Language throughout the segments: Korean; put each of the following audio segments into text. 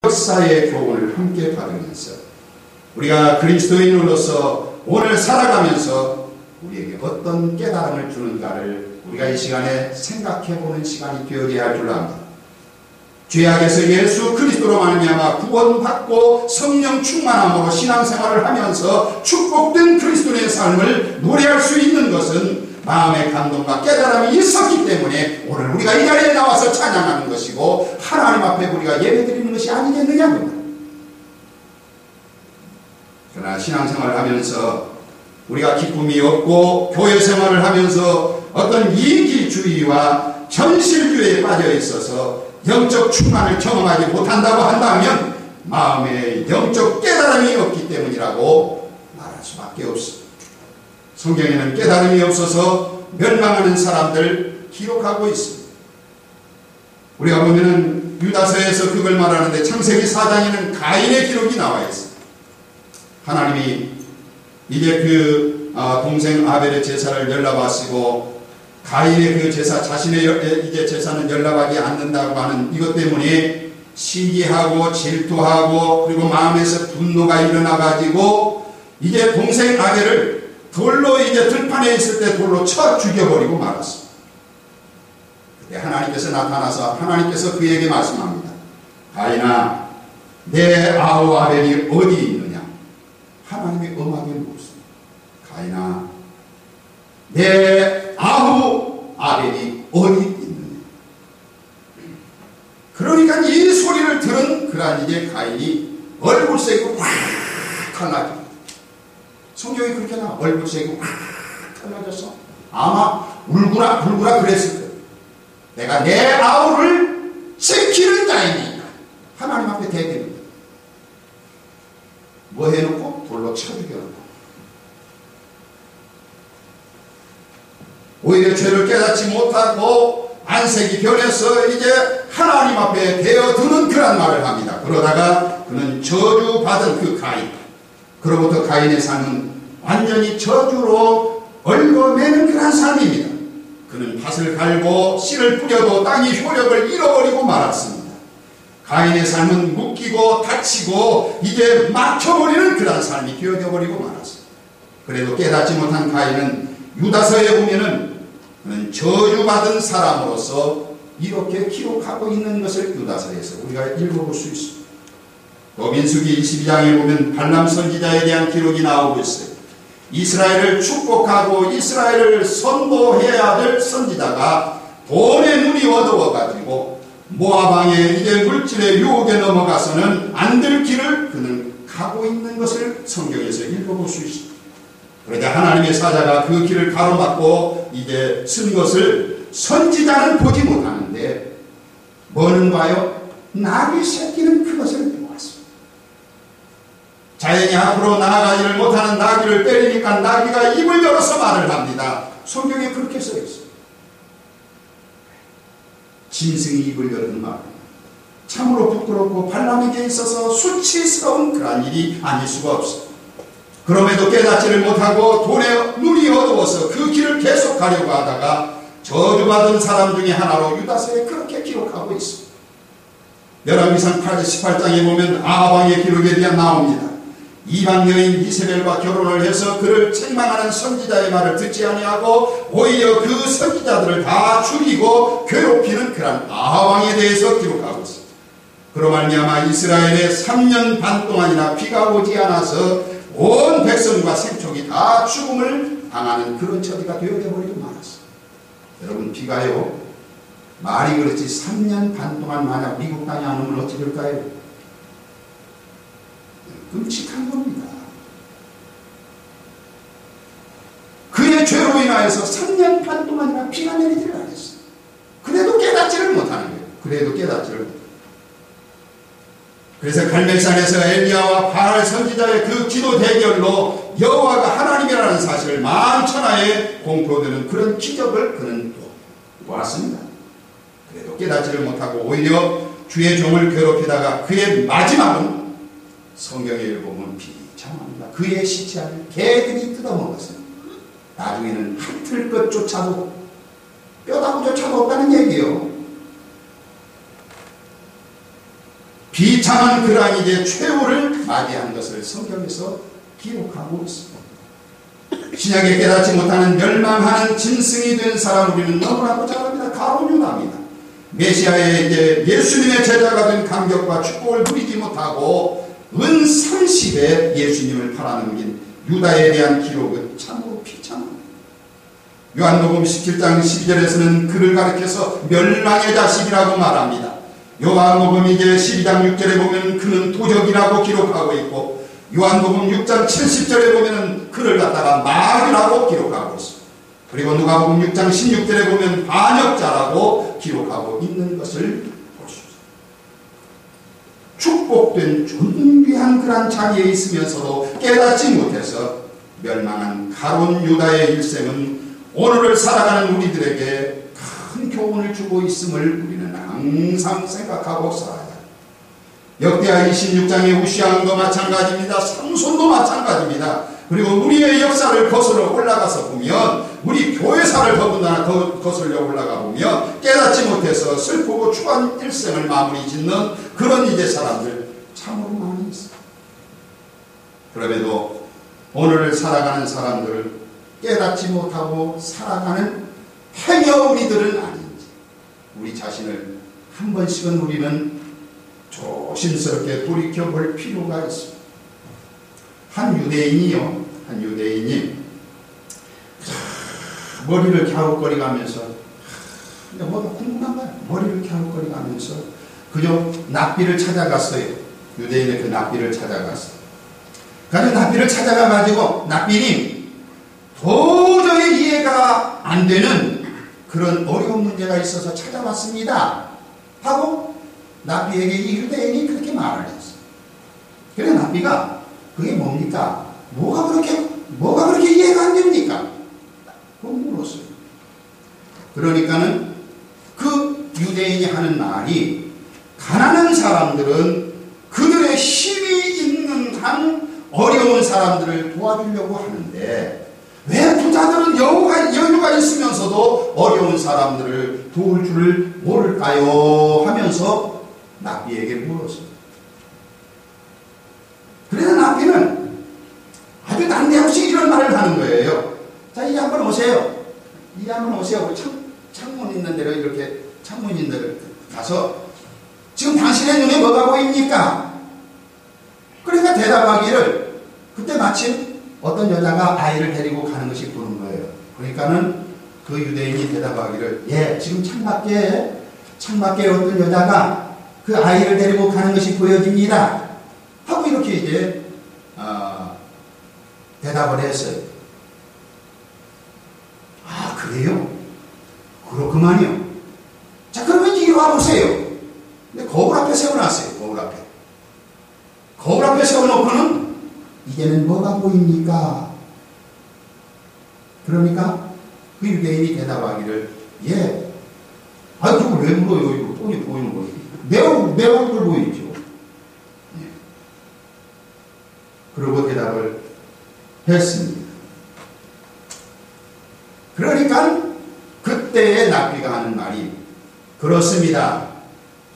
역사의 교훈을 함께 받으면서 우리가 그리스도인으로서 오늘 살아가면서 우리에게 어떤 깨달음을 주는가를 우리가 이 시간에 생각해보는 시간이 되어야 할 줄 압니다. 죄악에서 예수 그리스도로 말미암아 구원받고 성령 충만함으로 신앙생활을 하면서 축복된 그리스도인의 삶을 노래할 수 있는 것은 마음의 감동과 깨달음이 있었기 때문에 오늘 우리가 이 자리에 나와서 찬양하는 것이고 하나님 앞에 우리가 예배드리는 것이 아니겠느냐고. 그러나 신앙생활을 하면서 우리가 기쁨이 없고 교회 생활을 하면서 어떤 이기주의와 현실주의에 빠져 있어서 영적 충만을 경험하지 못한다고 한다면 마음에 영적 깨달음이 없기 때문이라고 말할 수밖에 없습니다. 성경에는 깨달음이 없어서 멸망하는 사람들 기록하고 있습니다. 우리가 보면은 유다서에서 그걸 말하는데 창세기 4장에는 가인의 기록이 나와 있습니다. 하나님이 이제 그 동생 아벨의 제사를 연락하시고 가인의 그 제사, 자신의 이제 제사는 연락하지 않는다고 하는 이것 때문에 시기하고 질투하고 그리고 마음에서 분노가 일어나가지고 이제 동생 아벨을 돌로 이제 들판에 있을 때 돌로 쳐 죽여버리고 말았습니다. 그때 하나님께서 나타나서 하나님께서 그에게 말씀합니다. 가인아, 내 아우 아벨이 어디 있느냐? 하나님이 엄하게 묻습니다. 가인아, 내 아우 아벨이 어디 있느냐? 그러니까 이 소리를 들은 그러한 이제 가인이 얼굴색이 확 달라집니다. 성경이 그렇게 나와. 얼굴색이 확 달라져서 아마 울구라 그랬을 거예요. 내가 내 아우를 지키는 자이니까 하나님 앞에 대듭니다. 뭐 해놓고? 돌로 쳐 죽여놓고. 오히려 죄를 깨닫지 못하고 안색이 변해서 이제 하나님 앞에 대어드는 그런 말을 합니다. 그러다가 그는 저주받은 그 가인, 그로부터 가인의 삶은 완전히 저주로 얽어매는 그런 삶입니다. 그는 밭을 갈고 씨를 뿌려도 땅이 효력을 잃어버리고 말았습니다. 가인의 삶은 묶이고 다치고 이제 막혀버리는 그런 삶이 되어버리고 말았습니다. 그래도 깨닫지 못한 가인은 유다서에 보면은 그는 저주받은 사람으로서 이렇게 기록하고 있는 것을 유다서에서 우리가 읽어볼 수 있습니다. 또 민수기 22장에 보면 발람 선지자에 대한 기록이 나오고 있어요. 이스라엘을 축복하고 이스라엘을 선도해야 될 선지자가 돈의 눈이 어두워가지고 모압왕의 이제 물질의 유혹에 넘어가서는 안 될 길을 그는 가고 있는 것을 성경에서 읽어볼 수 있습니다. 그러자 하나님의 사자가 그 길을 가로막고 이제 쓴 것을 선지자는 보지 못하는데 뭐는 봐요? 나귀 새끼는 그것을 보았습니다. 자연이 앞으로 나아가지를 못하는 나귀를 때리니까 나귀가 입을 열어서 말을 합니다. 성경에 그렇게 써 있어요. 짐승이 입을 열는 말입니다. 참으로 부끄럽고 발람에게 있어서 수치스러운 그러한 일이 아닐 수가 없습니다. 그럼에도 깨닫지를 못하고 돈에 눈이 어두워서 그 길을 계속 가려고 하다가 저주받은 사람 중에 하나로 유다서에 그렇게 기록하고 있습니다. 열왕기상 18장에 보면 아합왕의 기록에 대한 나옵니다. 이방 여인 이세벨과 결혼을 해서 그를 책망하는 선지자의 말을 듣지 아니하고 오히려 그 선지자들을 다 죽이고 괴롭히는 그런 아합왕에 대해서 기록하고 있습니다. 그로 말미암아 이스라엘에 3년 반 동안이나 비가 오지 않아서 온 백성과 생촉이 다 죽음을 당하는 그런 처지가 되어버리고 말았어요. 여러분, 비가요, 말이 그렇지 3년 반 동안 만약 미국 땅에 안 오면 어찌 될까요? 끔찍한 겁니다. 그의 죄로 인하여서 3년 반 동안이나 비가 내리지를 않았어요. 그래도 깨닫지를 못하는 거예요. 그래도 깨닫지를 못해요. 그래서 갈멜산에서 엘리야와 바알 선지자의 그 기도 대결로 여호와가 하나님이라는 사실을 만천하에 공표되는 그런 기적을 그는 보았습니다. 그래도 깨닫지를 못하고 오히려 주의 종을 괴롭히다가 그의 마지막은 성경에 읽어보면 비참합니다. 그의 시체를 개들이 뜯어먹었어요. 나중에는 핥을 것조차도 뼈다구조차도 없다는 얘기예요. 비참한 그러한 이제 최후를 맞이한 것을 성경에서 기록하고 있습니다. 신약에 깨닫지 못하는 멸망하는 짐승이 된 사람 우리는 너무나도 잘 압니다. 가룟 유다입니다. 메시아의 이제 예수님의 제자가 된 감격과 축복을 누리지 못하고 은 30에 예수님을 팔아넘긴 유다에 대한 기록은 참으로 비참합니다. 요한복음 17장 12절에서는 그를 가리켜서 멸망의 자식이라고 말합니다. 요한복음 이제 12장 6절에 보면 그는 도적이라고 기록하고 있고, 요한복음 6장 70절에 보면 그를 갖다가 마귀라고 기록하고 있습니다. 그리고 누가복음 6장 16절에 보면 반역자라고 기록하고 있는 것을 볼 수 있습니다. 축복된 존귀한 그런 자리에 있으면서도 깨닫지 못해서 멸망한 가룟 유다의 일생은 오늘을 살아가는 우리들에게 큰 교훈을 주고 있음을 우리는 항상 생각하고 살아야 합니다. 역대하 26장의 우시왕도 마찬가지입니다. 삼손도 마찬가지입니다. 그리고 우리의 역사를 거슬러 올라가서 보면, 우리 교회사를 더군다나 거슬러 올라가 보면 깨닫지 못해서 슬프고 추한 일생을 마무리 짓는 그런 이제 사람들 참으로 많이 있습니다. 그럼에도 오늘을 살아가는 사람들을 깨닫지 못하고 살아가는 행여 우리들은 아닌지, 우리 자신을 한 번씩은 우리는 조심스럽게 돌이켜볼 필요가 있습니다. 한 유대인이 머리를 갸웃거리가면서, 뭐가 궁금한 거야. 머리를 갸웃거리가면서 그저 납비를 찾아갔어요. 유대인의 그 납비를 찾아갔어요. 그래서 납비를 찾아가가지고, 납비님 도저히 이해가 안 되는 그런 어려운 문제가 있어서 찾아왔습니다 하고 납비에게 이 유대인이 그렇게 말을 했어요. 그래서 납비가 그게 뭡니까? 뭐가 그렇게 이해가 안 됩니까? 그거 물었어요. 그러니까는 그 유대인이 하는 말이, 가난한 사람들은 그들의 힘이 있는 한 어려운 사람들을 도와주려고 하는데 왜 부자들은 여유가 있으면서도 어려운 사람들을 도울 줄을 모를까요? 하면서 납비에게 물었습니다. 그래서 납비는 아주 난데없이 이런 말을 하는 거예요. 자, 이제 한번 오세요. 창문 있는 데로, 이렇게 창문 있는 데로 가서 지금 당신의 눈에 뭐가 보입니까? 그러니까 대답하기를, 그때 마침 어떤 여자가 아이를 데리고 가는 것이 보는 거예요. 그러니까는 그 유대인이 대답하기를, 예, 지금 창밖에 어떤 여자가 그 아이를 데리고 가는 것이 보여집니다 하고 이렇게 이제 대답을 했어요. 아, 그래요? 그렇구만요. 자, 그러면 이리 와보세요. 근데 거울 앞에 세워놨어요. 거울 앞에 세워놓고는 이제는 뭐가 보입니까? 그러니까 그 유대인이 대답하기를, 예, 아, 그걸 왜 물어요? 이거 뻔히 보이는 거예요. 내 얼굴 보이죠. 예. 그러고 대답을 했습니다. 그러니까 그때의 납비가 하는 말이, 그렇습니다.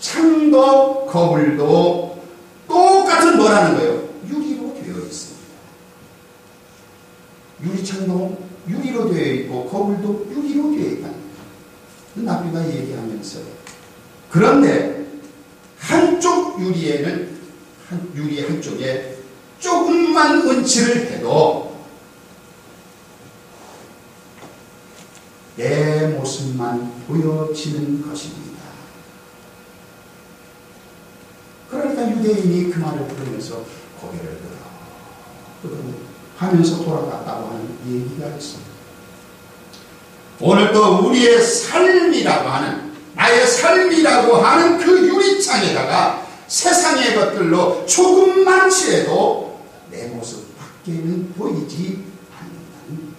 창도 거울도 똑같은 뭐라는 거예요? 유리로 되어 있습니다. 유리창도 유리로 되어 있고 거울도 유리로 되어 있다. 납비가 얘기하면서요. 그런데 한쪽 유리에는, 유리 한쪽에 조금만 은칠을 해도 내 모습만 보여지는 것입니다. 그러니까 유대인이 그 말을 들으면서 고개를 들어 하면서 돌아갔다고 하는 얘기가 있습니다. 오늘도 우리의 삶이라고 하는, 나의 삶이라고 하는 그 유리창에다가 세상의 것들로 조금만 칠해도 내 모습 밖에는 보이지 않는다는,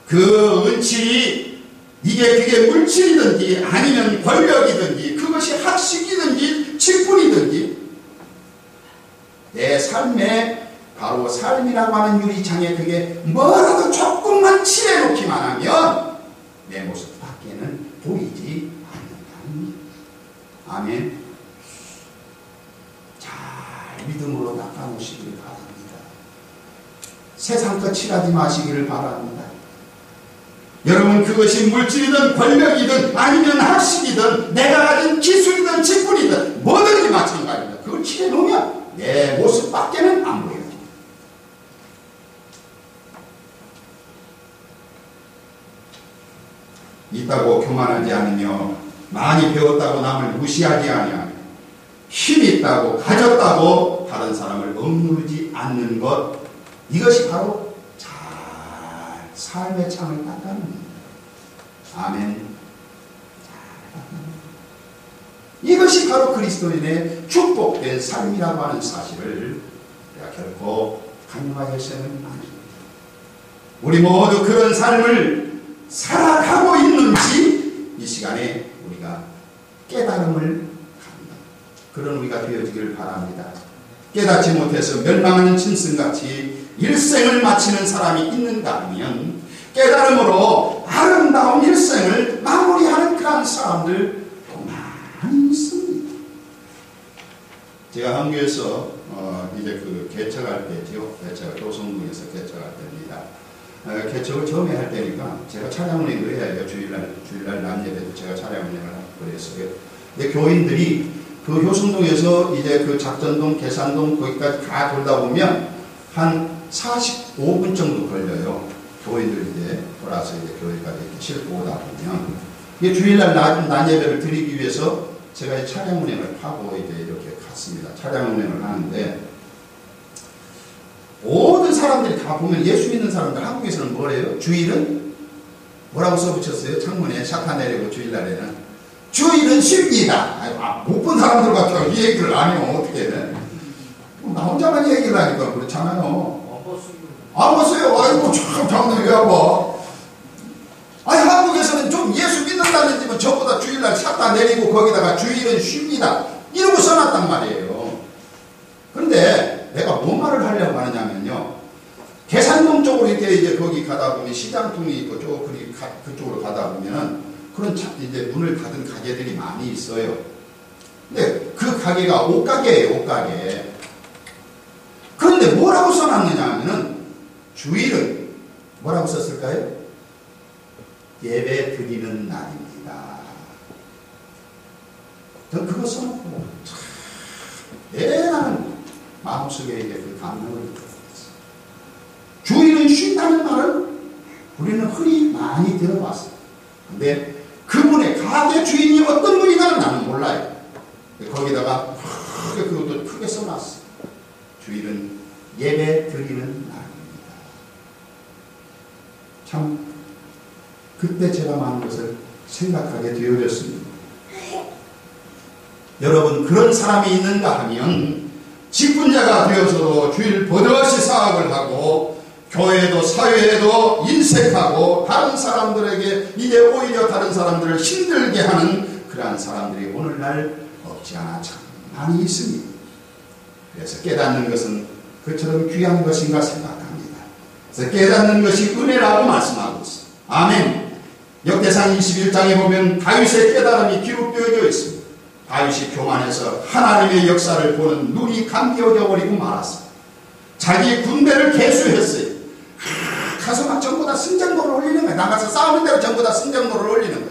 그 은칠이 그게 물질이든지 아니면 권력이든지 그것이 학식이든지 직분이든지 내 삶에, 바로 삶이라고 하는 유리창에 그게 뭐라도 조금만 칠해놓기만 하면 내 모습 밖에는 보이지 않는다는. 아멘. 믿음으로 닦아놓으시기를 바랍니다. 세상 것 칠하지 마시기를 바랍니다. 여러분, 그것이 물질이든 권력이든 아니면 학식이든 내가 가진 기술이든 직분이든 뭐든지 마찬가지입니다. 그걸 칠해놓으면 내 모습밖에는 안 보여요. 있다고 교만하지 않으며 많이 배웠다고 남을 무시하지 아니하며 힘 있다고 가졌다고 다른 사람을 억누르지 않는 것, 이것이 바로 잘 삶의 창을 닦아는 겁니다. 아멘. 이것이 바로 그리스도인의 축복된 삶이라고 하는 사실을 내가 결코 간과해서는 안 됩니다. 우리 모두 그런 삶을 살아가고 있는지 이 시간에 우리가 깨달음을 갑니다. 그런 우리가 되어지기를 바랍니다. 깨닫지 못해서 멸망하는 짐승같이 일생을 마치는 사람이 있는가 하면 깨달음으로 아름다운 일생을 마무리하는 그런 사람들 또 많이 있습니다. 제가 한국에서 이제 그 개척할 때죠. 제가 도성동에서 개척할 때입니다. 개척을 처음에 할 때니까 제가 차량운행을 해야 해요. 주일날 낮 예배도 제가 차량운행을 하고 그랬어요. 근데 교인들이 그 효순동에서 이제 그 작전동, 계산동 거기까지 다 돌다 보면 한 45분 정도 걸려요. 교인들 이제 돌아서 이제 교회까지 이렇게 싣고 오다 보면 이게 주일날 낮 예배를 드리기 위해서 제가 차량 운행을 하고 이제 이렇게 갔습니다. 차량 운행을 하는데 모든 사람들이 다 보면 예수 믿는 사람들 한국에서는 뭐래요? 주일은 뭐라고 써붙였어요? 창문에 샤카 내리고 주일날에는 주일은 쉽니다. 못 본 사람들 같아요. 이 얘기를 안 해요. 어떻게 해? 나 혼자만 얘기를 하니까 그렇잖아요. 안 봤어요. 아이고 참 장난 왜 안 봐? 아니 한국에서는 좀 예수 믿는다는 집은 저보다 주일날 샷다 내리고 거기다가 주일은 쉽니다. 이러고 써놨단 말이에요. 그런데 내가 뭔 말을 하려고 하느냐면요. 계산동 쪽으로 이렇게 이제 거기 가다 보면 시장통이 있고 그쪽으로 가다 보면은 그런 이제 문을 닫은 가게들이 많이 있어요. 근데 그 가게가 옷가게예요. 옷가게. 그런데 뭐라고 써놨느냐 하면은 주일은 뭐라고 썼을까요? 예배 드리는 날입니다. 전 그거 써놓고 나는 마음속에 이제 그 감명을 느꼈어요. 주일은 쉰다는 말을 우리는 흔히 많이 들어봤어요. 근데 그분의 가게 주인이 어떤 분이냐는 나는 몰라요. 거기다가 그것도 크게 써놨어요. 주일은 예배 드리는 날입니다. 참 그때 제가 많은 것을 생각하게 되어졌습니다. 여러분, 그런 사람이 있는가 하면 직분자가 되어서도 주일 버젓이 사업을 하고 교회도 사회에도 인색하고 다른 사람들에게 이제 오히려 다른 사람들을 힘들게 하는 그러한 사람들이 오늘날 없지 않아 참 많이 있습니다. 그래서 깨닫는 것은 그처럼 귀한 것인가 생각합니다. 그래서 깨닫는 것이 은혜라고 말씀하고 있습니다. 아멘. 역대상 21장에 보면 다윗의 깨달음이 기록되어져 있습니다. 다윗이 교만해서 하나님의 역사를 보는 눈이 감겨져 버리고 말았습니다. 자기 군대를 개수했어요. 가서 막 전부 다 승전보를 올리는 거예요. 나가서 싸우는 대로 전부 다 승전보를 올리는 거예요.